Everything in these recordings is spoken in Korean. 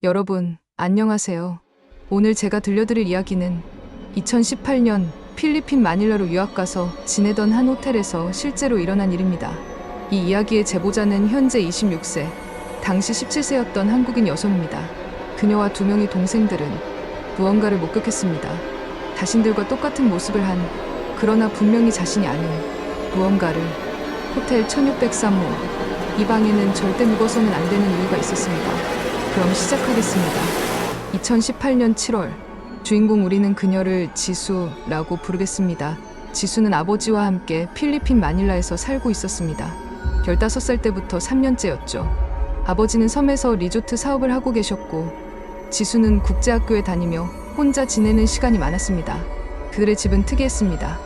여러분, 안녕하세요. 오늘 제가 들려드릴 이야기는 2018년 필리핀 마닐라로 유학가서 지내던 한 호텔에서 실제로 일어난 일입니다. 이 이야기의 제보자는 현재 26세, 당시 17세였던 한국인 여성입니다. 그녀와 두 명의 동생들은 무언가를 목격했습니다. 자신들과 똑같은 모습을 한, 그러나 분명히 자신이 아닌 무언가를. 호텔 1603호. 이 방에는 절대 묵어서는 안 되는 이유가 있었습니다. 그럼 시작하겠습니다. 2018년 7월, 주인공 우리는 그녀를 지수라고 부르겠습니다. 지수는 아버지와 함께 필리핀 마닐라에서 살고 있었습니다. 15살 때부터 3년째였죠. 아버지는 섬에서 리조트 사업을 하고 계셨고, 지수는 국제학교에 다니며 혼자 지내는 시간이 많았습니다. 그들의 집은 특이했습니다.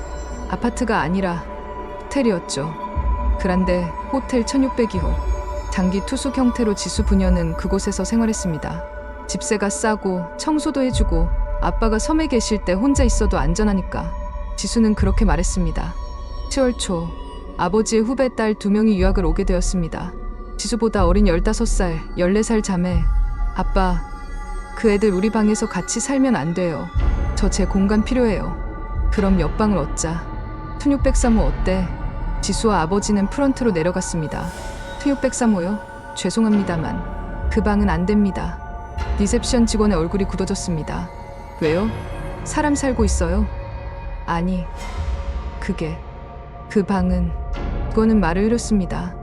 아파트가 아니라 호텔이었죠. 그런데 호텔 1602호. 장기 투숙 형태로 지수 부녀는 그곳에서 생활했습니다. 집세가 싸고 청소도 해주고 아빠가 섬에 계실 때 혼자 있어도 안전하니까. 지수는 그렇게 말했습니다. 10월 초 아버지의 후배 딸 2명이 유학을 오게 되었습니다. 지수보다 어린 15살, 14살 자매. 아빠, 그 애들 우리 방에서 같이 살면 안 돼요. 저 제 공간 필요해요. 그럼 옆방을 얻자. 1603호 어때? 지수와 아버지는 프런트로 내려갔습니다. 1603호요? 죄송합니다만 그 방은 안 됩니다. 리셉션 직원의 얼굴이 굳어졌습니다. 왜요? 사람 살고 있어요? 아니, 그 방은. 그거는 말을 흐렸습니다.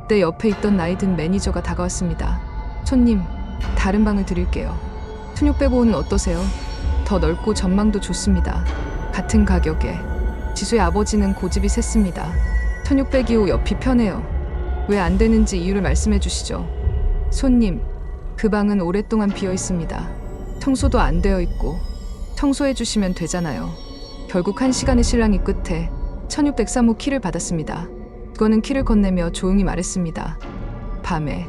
그때 옆에 있던 나이 든 매니저가 다가왔습니다. 손님, 다른 방을 드릴게요. 1605는 어떠세요? 더 넓고 전망도 좋습니다. 같은 가격에. 지수의 아버지는 고집이 셌습니다. 1602호 옆이 편해요. 왜 안 되는지 이유를 말씀해 주시죠. 손님, 그 방은 오랫동안 비어 있습니다. 청소도 안 되어 있고. 청소해 주시면 되잖아요. 결국 1시간의 실랑이 끝에 1603호 키를 받았습니다. 그거는 키를 건네며 조용히 말했습니다. 밤에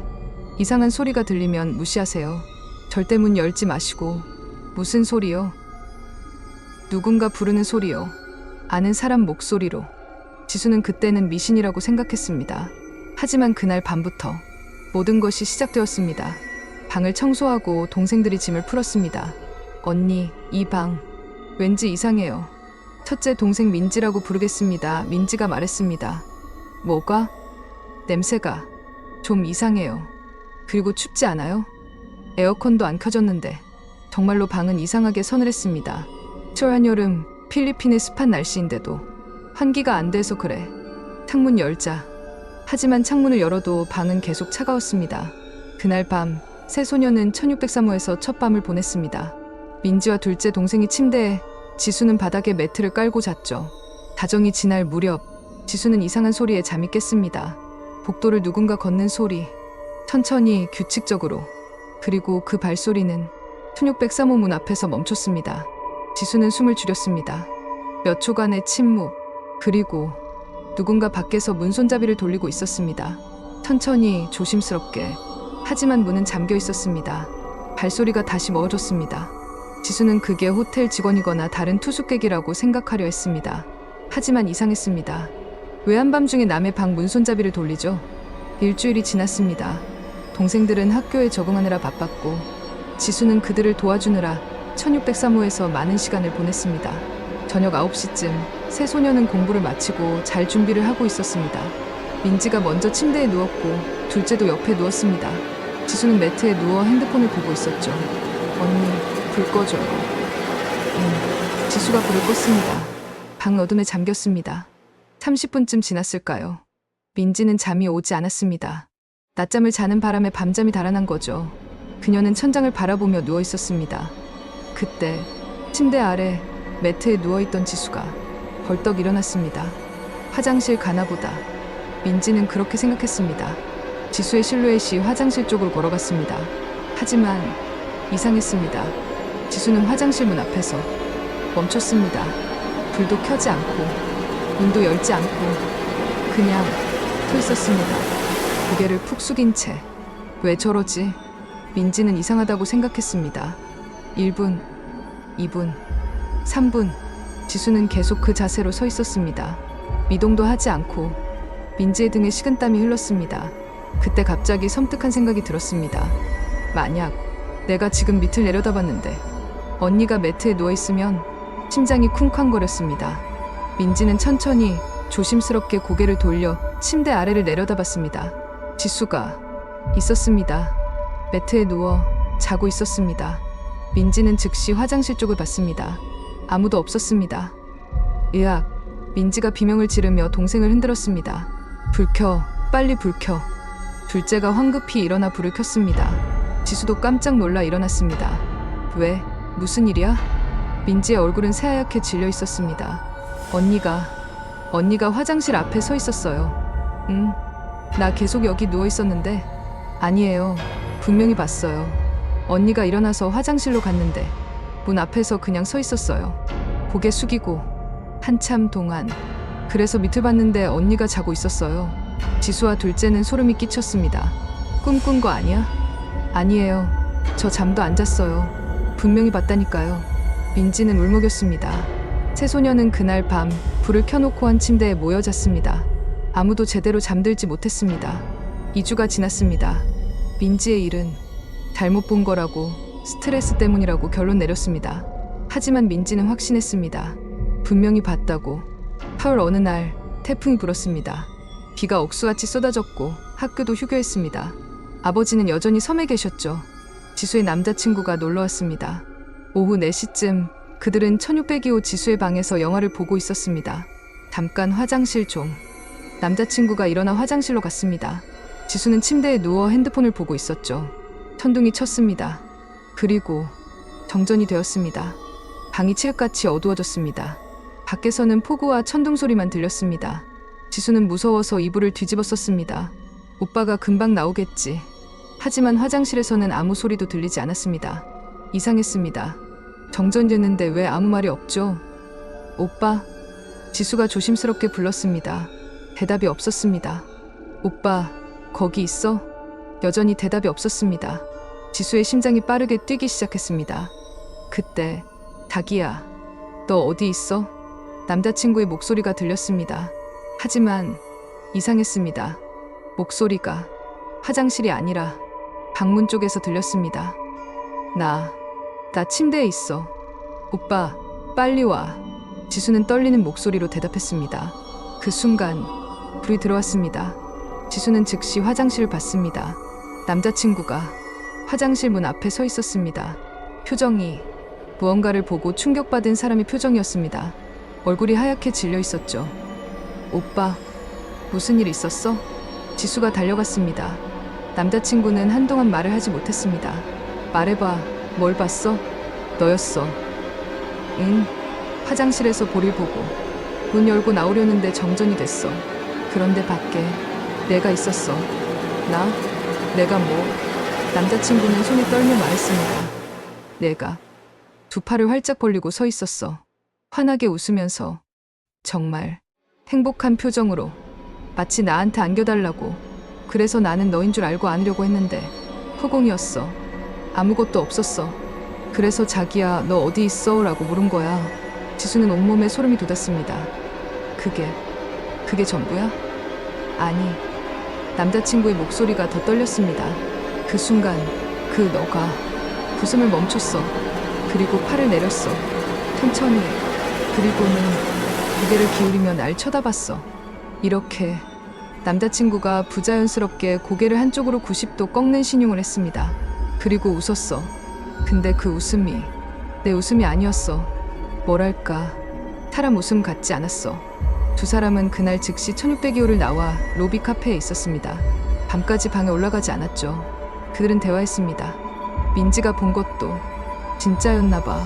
이상한 소리가 들리면 무시하세요. 절대 문 열지 마시고. 무슨 소리요? 누군가 부르는 소리요. 아는 사람 목소리로. 지수는 그때는 미신이라고 생각했습니다. 하지만 그날 밤부터 모든 것이 시작되었습니다. 방을 청소하고 동생들이 짐을 풀었습니다. 언니, 이 방 왠지 이상해요. 첫째 동생 민지라고 부르겠습니다. 민지가 말했습니다. 뭐가? 냄새가 좀 이상해요. 그리고 춥지 않아요? 에어컨도 안 켜졌는데. 정말로 방은 이상하게 서늘했습니다. 7월 한여름, 필리핀의 습한 날씨인데도 환기가 안 돼서 그래. 창문 열자. 하지만 창문을 열어도 방은 계속 차가웠습니다. 그날 밤, 세 소녀는 1603호에서 첫 밤을 보냈습니다. 민지와 둘째 동생이 침대에, 지수는 바닥에 매트를 깔고 잤죠. 다정이 지날 무렵, 지수는 이상한 소리에 잠이 깼습니다. 복도를 누군가 걷는 소리. 천천히, 규칙적으로. 그리고 그 발소리는 1603호 문 앞에서 멈췄습니다. 지수는 숨을 줄였습니다. 몇 초간의 침묵. 그리고 누군가 밖에서 문 손잡이를 돌리고 있었습니다. 천천히, 조심스럽게. 하지만 문은 잠겨 있었습니다. 발소리가 다시 멎어졌습니다. 지수는 그게 호텔 직원이거나 다른 투숙객이라고 생각하려 했습니다. 하지만 이상했습니다. 왜 한밤중에 남의 방 문 손잡이를 돌리죠? 일주일이 지났습니다. 동생들은 학교에 적응하느라 바빴고, 지수는 그들을 도와주느라 1603호에서 많은 시간을 보냈습니다. 저녁 9시쯤 세 소녀는 공부를 마치고 잘 준비를 하고 있었습니다. 민지가 먼저 침대에 누웠고 둘째도 옆에 누웠습니다. 지수는 매트에 누워 핸드폰을 보고 있었죠. 언니, 불 꺼줘요. 지수가 불을 껐습니다. 방은 어둠에 잠겼습니다. 30분쯤 지났을까요? 민지는 잠이 오지 않았습니다. 낮잠을 자는 바람에 밤잠이 달아난 거죠. 그녀는 천장을 바라보며 누워 있었습니다. 그때 침대 아래 매트에 누워있던 지수가 벌떡 일어났습니다. 화장실 가나보다. 민지는 그렇게 생각했습니다. 지수의 실루엣이 화장실 쪽으로 걸어갔습니다. 하지만 이상했습니다. 지수는 화장실 문 앞에서 멈췄습니다. 불도 켜지 않고 문도 열지 않고 그냥 서 있었습니다. 고개를 푹 숙인 채. 왜 저러지? 민지는 이상하다고 생각했습니다. 1분, 2분, 3분. 지수는 계속 그 자세로 서 있었습니다. 미동도 하지 않고. 민지의 등에 식은땀이 흘렀습니다. 그때 갑자기 섬뜩한 생각이 들었습니다. 만약 내가 지금 밑을 내려다봤는데 언니가 매트에 누워있으면 심장이 쿵쾅거렸습니다. 민지는 천천히 조심스럽게 고개를 돌려 침대 아래를 내려다봤습니다. 지수가 있었습니다. 매트에 누워 자고 있었습니다. 민지는 즉시 화장실 쪽을 봤습니다. 아무도 없었습니다. 으악, 민지가 비명을 지르며 동생을 흔들었습니다. 불 켜, 빨리 불 켜. 둘째가 황급히 일어나 불을 켰습니다. 지수도 깜짝 놀라 일어났습니다. 왜? 무슨 일이야? 민지의 얼굴은 새하얗게 질려 있었습니다. 언니가 화장실 앞에 서 있었어요. 응? 나 계속 여기 누워 있었는데. 아니에요. 분명히 봤어요. 언니가 일어나서 화장실로 갔는데 문 앞에서 그냥 서 있었어요. 고개 숙이고 한참 동안. 그래서 밑을 봤는데 언니가 자고 있었어요. 지수와 둘째는 소름이 끼쳤습니다. 꿈꾼 거 아니야? 아니에요. 저 잠도 안 잤어요. 분명히 봤다니까요. 민지는 울먹였습니다. 세 소녀는 그날 밤 불을 켜놓고 한 침대에 모여 잤습니다. 아무도 제대로 잠들지 못했습니다. 2주가 지났습니다. 민지의 일은 잘못 본 거라고, 스트레스 때문이라고 결론 내렸습니다. 하지만 민지는 확신했습니다. 분명히 봤다고. 8월 어느 날 태풍이 불었습니다. 비가 억수같이 쏟아졌고 학교도 휴교했습니다. 아버지는 여전히 섬에 계셨죠. 지수의 남자친구가 놀러왔습니다. 오후 4시쯤 그들은 1602호 지수의 방에서 영화를 보고 있었습니다. 잠깐 화장실 좀. 남자친구가 일어나 화장실로 갔습니다. 지수는 침대에 누워 핸드폰을 보고 있었죠. 천둥이 쳤습니다. 그리고 정전이 되었습니다. 방이 칠흑같이 어두워졌습니다. 밖에서는 폭우와 천둥 소리만 들렸습니다. 지수는 무서워서 이불을 뒤집어 썼습니다. 오빠가 금방 나오겠지. 하지만 화장실에서는 아무 소리도 들리지 않았습니다. 이상했습니다. 정전됐는데 왜 아무 말이 없죠? 오빠? 지수가 조심스럽게 불렀습니다. 대답이 없었습니다. 오빠, 거기 있어? 여전히 대답이 없었습니다. 지수의 심장이 빠르게 뛰기 시작했습니다. 그때, 자기야, 너 어디 있어? 남자친구의 목소리가 들렸습니다. 하지만 이상했습니다. 목소리가 화장실이 아니라 방문 쪽에서 들렸습니다. 나 침대에 있어. 오빠, 빨리 와. 지수는 떨리는 목소리로 대답했습니다. 그 순간 불이 들어왔습니다. 지수는 즉시 화장실을 봤습니다. 남자친구가 화장실 문 앞에 서 있었습니다. 표정이 무언가를 보고 충격받은 사람의 표정이었습니다. 얼굴이 하얗게 질려 있었죠. 오빠, 무슨 일 있었어? 지수가 달려갔습니다. 남자친구는 한동안 말을 하지 못했습니다. 말해봐, 뭘 봤어? 너였어. 응, 화장실에서 볼일 보고 문 열고 나오려는데 정전이 됐어. 그런데 밖에 내가 있었어. 내가 뭐? 남자친구는 손이 떨며 말했습니다. 내가 두 팔을 활짝 벌리고 서 있었어. 환하게 웃으면서 정말 행복한 표정으로 마치 나한테 안겨달라고. 그래서 나는 너인 줄 알고 안으려고 했는데 허공이었어. 아무것도 없었어. 그래서 자기야, 너 어디 있어? 라고 물은 거야. 지수는 온몸에 소름이 돋았습니다. 그게 전부야? 아니. 남자친구의 목소리가 더 떨렸습니다. 그 순간 너가 웃음을 멈췄어. 그리고 팔을 내렸어. 천천히. 그리고는 고개를 기울이며 날 쳐다봤어. 이렇게 남자친구가 부자연스럽게 고개를 한쪽으로 90도 꺾는 신용을 했습니다. 그리고 웃었어. 근데 그 웃음이 내 웃음이 아니었어. 뭐랄까, 사람 웃음 같지 않았어. 두 사람은 그날 즉시 1602호를 나와 로비 카페에 있었습니다. 밤까지 방에 올라가지 않았죠. 그들은 대화했습니다. 민지가 본 것도 진짜였나 봐.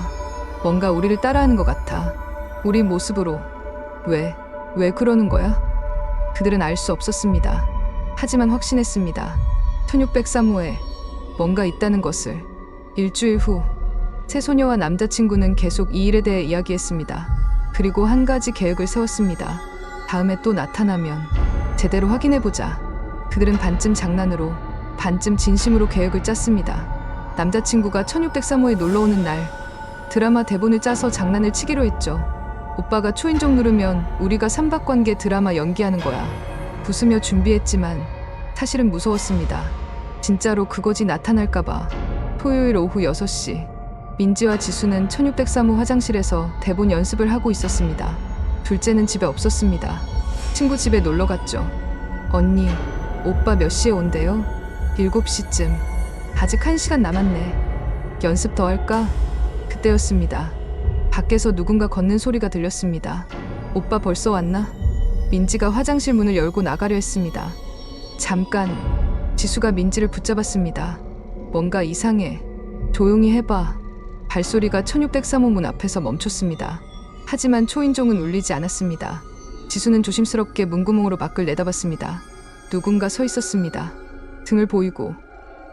뭔가 우리를 따라하는 것 같아. 우리 모습으로. 왜 그러는 거야? 그들은 알 수 없었습니다. 하지만 확신했습니다. 1603호에 뭔가 있다는 것을. 일주일 후, 세 소녀와 남자친구는 계속 이 일에 대해 이야기했습니다. 그리고 한 가지 계획을 세웠습니다. 다음에 또 나타나면 제대로 확인해보자. 그들은 반쯤 장난으로, 반쯤 진심으로 계획을 짰습니다. 남자친구가 1603호에 놀러오는 날 드라마 대본을 짜서 장난을 치기로 했죠. 오빠가 초인종 누르면 우리가 삼박관계 드라마 연기하는 거야. 웃으며 준비했지만 사실은 무서웠습니다. 진짜로 그거지 나타날까봐. 토요일 오후 6시 민지와 지수는 1603호 화장실에서 대본 연습을 하고 있었습니다. 둘째는 집에 없었습니다. 친구 집에 놀러 갔죠. 언니, 오빠 몇 시에 온대요? 7시쯤. 아직 1시간 남았네. 연습 더 할까? 그때였습니다. 밖에서 누군가 걷는 소리가 들렸습니다. 오빠 벌써 왔나? 민지가 화장실 문을 열고 나가려 했습니다. 잠깐. 지수가 민지를 붙잡았습니다. 뭔가 이상해. 조용히 해봐. 발소리가 1603호 문 앞에서 멈췄습니다. 하지만 초인종은 울리지 않았습니다. 지수는 조심스럽게 문구멍으로 밖을 내다봤습니다. 누군가 서 있었습니다. 등을 보이고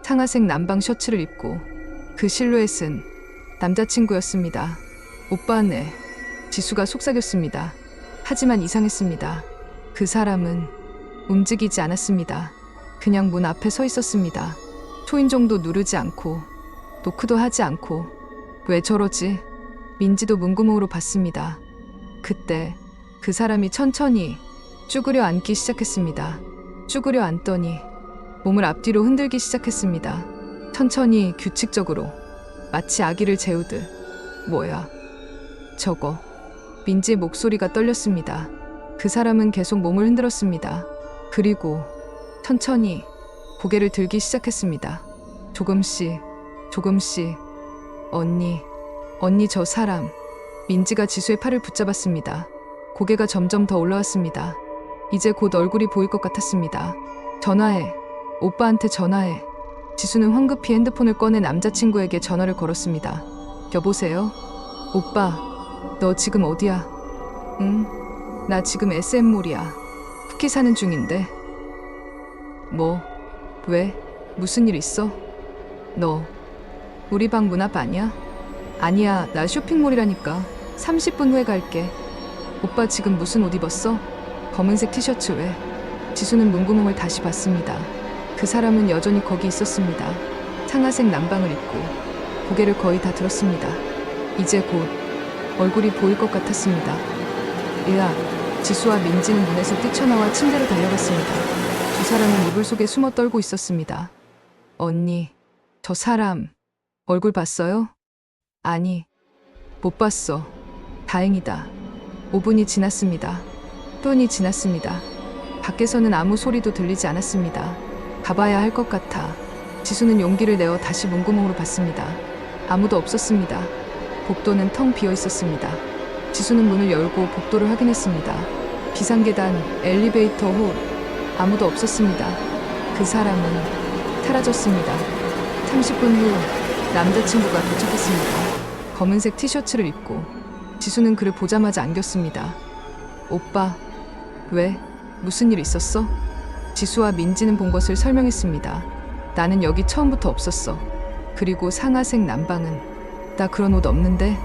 상아색 남방 셔츠를 입고 그 실루엣은 남자친구였습니다. 오빠네. 지수가 속삭였습니다. 하지만 이상했습니다. 그 사람은 움직이지 않았습니다. 그냥 문 앞에 서 있었습니다. 초인종도 누르지 않고 노크도 하지 않고. 왜 저러지? 민지도 문구멍으로 봤습니다. 그때 그 사람이 천천히 쭈그려 앉기 시작했습니다. 쭈그려 앉더니 몸을 앞뒤로 흔들기 시작했습니다. 천천히 규칙적으로 마치 아기를 재우듯. 뭐야? 저거. 민지의 목소리가 떨렸습니다. 그 사람은 계속 몸을 흔들었습니다. 그리고 천천히 고개를 들기 시작했습니다. 조금씩, 조금씩. 언니 저 사람. 민지가 지수의 팔을 붙잡았습니다. 고개가 점점 더 올라왔습니다. 이제 곧 얼굴이 보일 것 같았습니다. 전화해. 오빠한테 전화해. 지수는 황급히 핸드폰을 꺼내 남자친구에게 전화를 걸었습니다. 여보세요? 오빠, 너 지금 어디야? 응? 나 지금 SM몰이야. 쿠키 사는 중인데. 뭐? 왜? 무슨 일 있어? 너 우리 방 문 앞 아니야? 아니야, 나 쇼핑몰이라니까. 30분 후에 갈게. 오빠 지금 무슨 옷 입었어? 검은색 티셔츠 왜? 지수는 문구멍을 다시 봤습니다. 그 사람은 여전히 거기 있었습니다. 상아색 남방을 입고 고개를 거의 다 들었습니다. 이제 곧 얼굴이 보일 것 같았습니다. 으악. 지수와 민지는 문에서 뛰쳐나와 침대로 달려갔습니다. 두 사람은 이불 속에 숨어 떨고 있었습니다. 언니, 저 사람 얼굴 봤어요? 아니, 못 봤어. 다행이다. 5분이 지났습니다. 10분이 지났습니다. 밖에서는 아무 소리도 들리지 않았습니다. 가봐야 할 것 같아. 지수는 용기를 내어 다시 문구멍으로 봤습니다. 아무도 없었습니다. 복도는 텅 비어 있었습니다. 지수는 문을 열고 복도를 확인했습니다. 비상계단, 엘리베이터 홀, 아무도 없었습니다. 그 사람은 사라졌습니다. 30분 후 남자친구가 도착했습니다. 검은색 티셔츠를 입고 지수는 그를 보자마자 안겼습니다. 오빠, 왜? 무슨 일 있었어? 지수와 민지는 본 것을 설명했습니다. 나는 여기 처음부터 없었어. 그리고 상아색 남방은 나 그런 옷 없는데?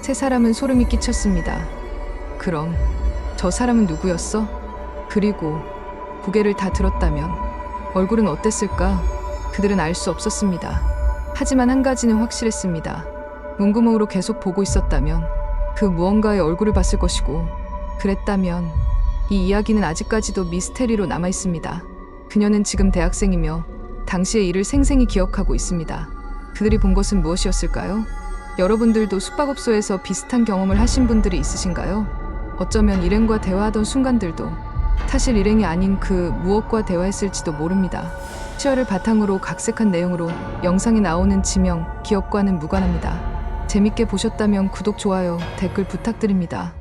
세 사람은 소름이 끼쳤습니다. 그럼 저 사람은 누구였어? 그리고 고개를 다 들었다면 얼굴은 어땠을까? 그들은 알 수 없었습니다. 하지만 한 가지는 확실했습니다. 문구멍으로 계속 보고 있었다면 그 무언가의 얼굴을 봤을 것이고, 그랬다면 이 이야기는 아직까지도 미스테리로 남아있습니다. 그녀는 지금 대학생이며 당시의 일을 생생히 기억하고 있습니다. 그들이 본 것은 무엇이었을까요? 여러분들도 숙박업소에서 비슷한 경험을 하신 분들이 있으신가요? 어쩌면 일행과 대화하던 순간들도 사실 일행이 아닌 그 무엇과 대화했을지도 모릅니다. 시화를 바탕으로 각색한 내용으로 영상에 나오는 지명, 기억과는 무관합니다. 재밌게 보셨다면 구독, 좋아요, 댓글 부탁드립니다.